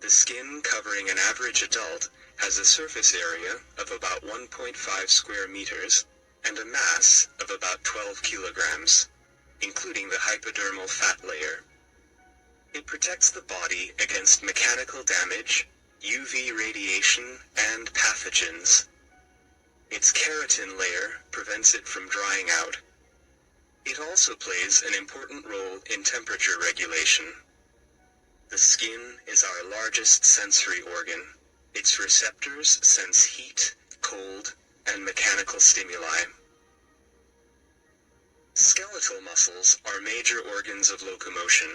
The skin covering an average adult has a surface area of about 1.5 square meters and a mass of about 12 kilograms, including the hypodermal fat layer. It protects the body against mechanical damage, UV radiation, and pathogens. Its keratin layer prevents it from drying out. It also plays an important role in temperature regulation. The skin is our largest sensory organ. Its receptors sense heat, cold, and mechanical stimuli. Skeletal muscles are major organs of locomotion.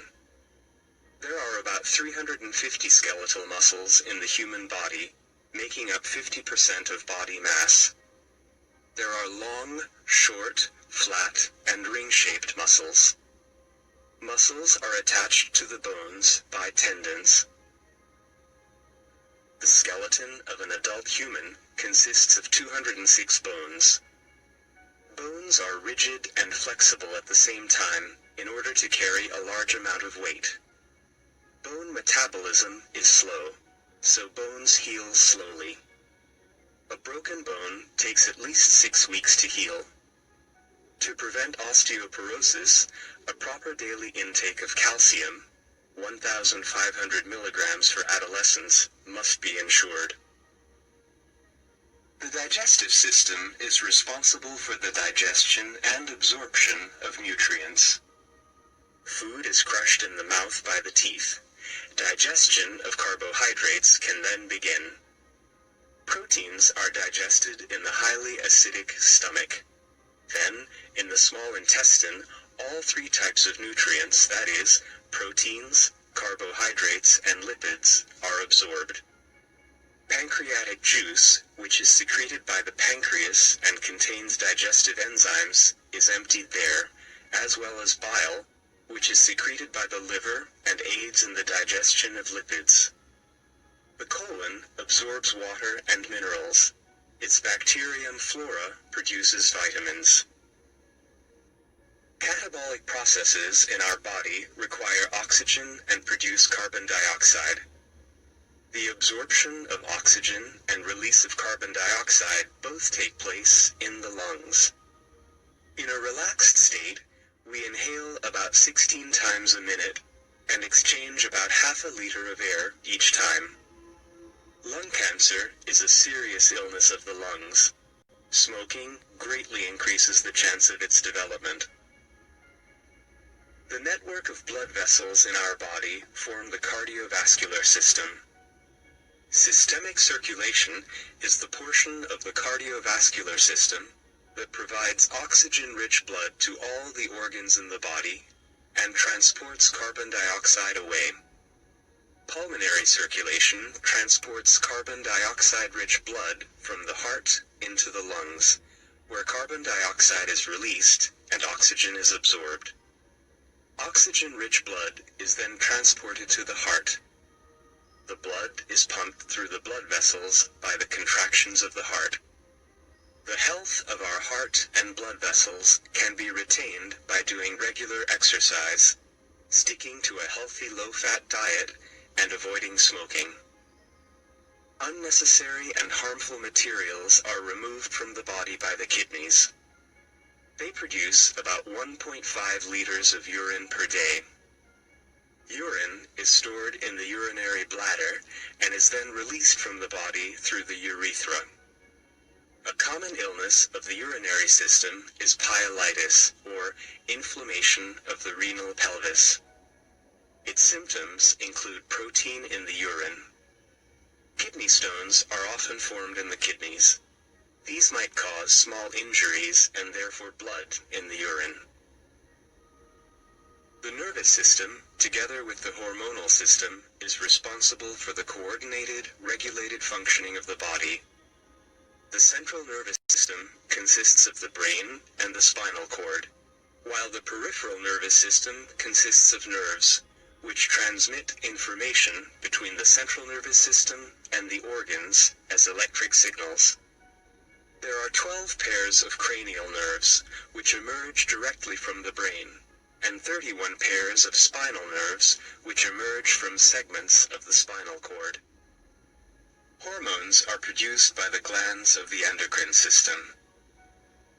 There are about 350 skeletal muscles in the human body, making up 50% of body mass. There are long, short, flat, and ring-shaped muscles. Muscles are attached to the bones by tendons. The skeleton of an adult human consists of 206 bones. Bones are rigid and flexible at the same time in order to carry a large amount of weight. Bone metabolism is slow, so bones heal slowly. A broken bone takes at least 6 weeks to heal. To prevent osteoporosis, a proper daily intake of calcium, 1,500 milligrams for adolescents, must be ensured. The digestive system is responsible for the digestion and absorption of nutrients. Food is crushed in the mouth by the teeth. Digestion of carbohydrates can then begin. Proteins are digested in the highly acidic stomach. Then, in the small intestine, all 3 types of nutrients, that is, proteins, carbohydrates, and lipids, are absorbed. Pancreatic juice, which is secreted by the pancreas and contains digestive enzymes, is emptied there, as well as bile, which is secreted by the liver and aids in the digestion of lipids. The colon absorbs water and minerals. Its bacterium flora produces vitamins. Catabolic processes in our body require oxygen and produce carbon dioxide. The absorption of oxygen and release of carbon dioxide both take place in the lungs. In a relaxed state, we inhale about 16 times a minute and exchange about half a liter of air each time. Lung cancer is a serious illness of the lungs. Smoking greatly increases the chance of its development. The network of blood vessels in our body form the cardiovascular system. Systemic circulation is the portion of the cardiovascular system that provides oxygen-rich blood to all the organs in the body and transports carbon dioxide away. Pulmonary circulation transports carbon dioxide-rich blood from the heart into the lungs, where carbon dioxide is released and oxygen is absorbed. Oxygen-rich blood is then transported to the heart. The blood is pumped through the blood vessels by the contractions of the heart. The health of our heart and blood vessels can be retained by doing regular exercise, sticking to a healthy low-fat diet, and avoiding smoking. Unnecessary and harmful materials are removed from the body by the kidneys. They produce about 1.5 liters of urine per day. Urine is stored in the urinary bladder and is then released from the body through the urethra. A common illness of the urinary system is pyelitis, or inflammation of the renal pelvis. Its symptoms include protein in the urine. Kidney stones are often formed in the kidneys. These might cause small injuries and therefore blood in the urine. The nervous system, together with the hormonal system, is responsible for the coordinated, regulated functioning of the body. The central nervous system consists of the brain and the spinal cord, while the peripheral nervous system consists of nerves, which transmit information between the central nervous system and the organs as electric signals. There are 12 pairs of cranial nerves, which emerge directly from the brain. and 31 pairs of spinal nerves, which emerge from segments of the spinal cord. Hormones are produced by the glands of the endocrine system.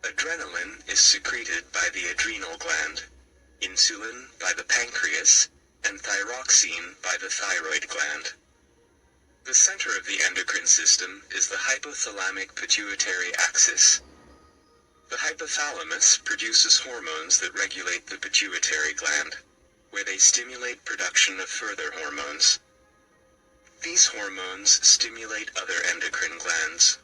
Adrenaline is secreted by the adrenal gland, insulin by the pancreas, and thyroxine by the thyroid gland. The center of the endocrine system is the hypothalamic pituitary axis. The hypothalamus produces hormones that regulate the pituitary gland, where they stimulate production of further hormones. These hormones stimulate other endocrine glands,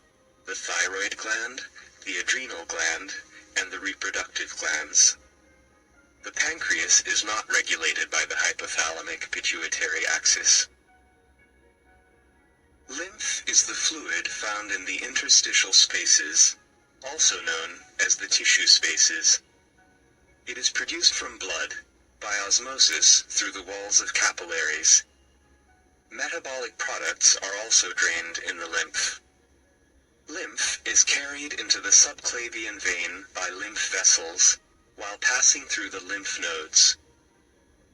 the thyroid gland, the adrenal gland, and the reproductive glands. The pancreas is not regulated by the hypothalamic pituitary axis. Lymph is the fluid found in the interstitial spaces, also known as the tissue spaces. It is produced from blood, by osmosis through the walls of capillaries. Metabolic products are also drained in the lymph. Lymph is carried into the subclavian vein by lymph vessels, while passing through the lymph nodes.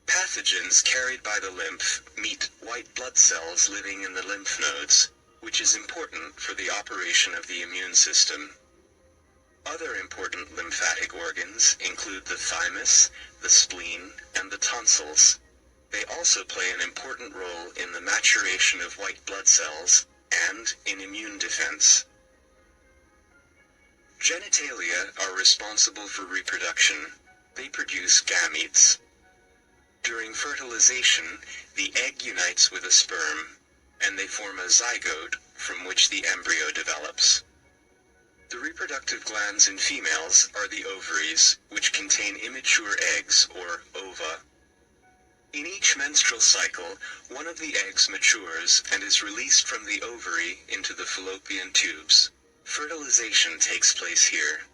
Pathogens carried by the lymph meet white blood cells living in the lymph nodes, which is important for the operation of the immune system. Other important lymphatic organs include the thymus, the spleen, and the tonsils. They also play an important role in the maturation of white blood cells and in immune defense. Genitalia are responsible for reproduction. They produce gametes. During fertilization, the egg unites with a sperm, and they form a zygote from which the embryo develops. The reproductive glands in females are the ovaries, which contain immature eggs, or ova. In each menstrual cycle, one of the eggs matures and is released from the ovary into the fallopian tubes. Fertilization takes place here.